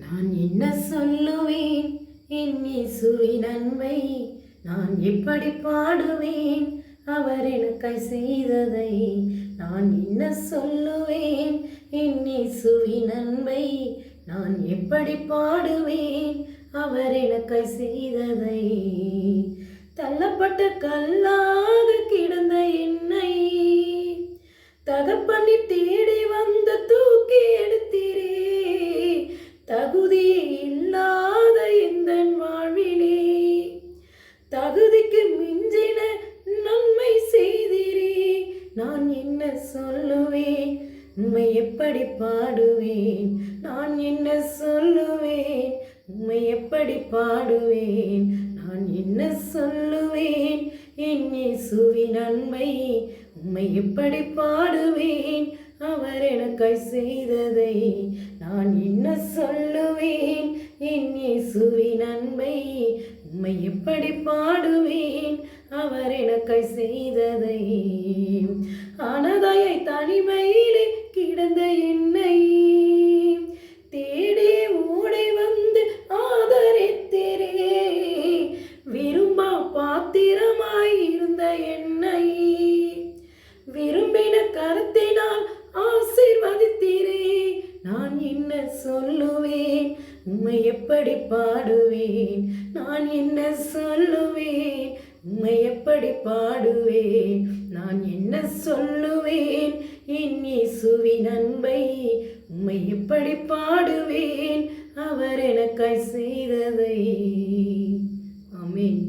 நான் என்ன சொல்லுவேன் என் இயேசுவின் அன்பை, நான் எப்படி பாடுவேன் அவர் எனக்காய் செய்ததை. நான் என்ன சொல்லுவேன் என் இயேசுவின் அன்பை, நான் எப்படி பாடுவேன் அவர் எனக்காய் செய்ததை. தள்ளப்பட்ட கல்லாக கிடந்த என்னை தகப்பனி தேடி வந்து தூக்கி எடுத்தீரே. தகுதியே இல்லாத இந்த வாழ்விலே தகுதிக்கு மிஞ்சின நன்மை செய்தீரே. நான் என்ன சொல்லுவேன், உம்மை எப்படி பாடுவேன். நான் என்ன சொல்லுவேன், உம்மை எப்படி பாடுவேன். நான் என்ன சொல்லுவேன் என் இயேசுவின் அன்பை, உம்மை எப்படி பாடுவேன் அவர் எனக்காய் செய்ததை. நான் என்ன சொல்லுவேன் என் இயேசுவின் அன்பை, உம்மை எப்படி பாடுவேன் அவர் எனக்காய் செய்ததை. அனாதையை தனிமையிலே கிடந்த என்னை தேடி ஓடி வந்து ஆதரித்தீரே. விரும்பா பாத்திரமாய் இருந்த என்னை விரும்பின கருத்தினால் ஆசீர்வதித்தீரே. நான் என்ன சொல்லுவேன், உம்மை எப்படி பாடுவேன். நான் என்ன சொல்லுவேன், உம்மை எப்படி பாடுவேன். நான் என்ன சொல்லுவேன் என் இயேசுவின் அன்பை, உம்மை எப்படி பாடுவேன் அவர் எனக்காய் செய்ததை. ஆமென்.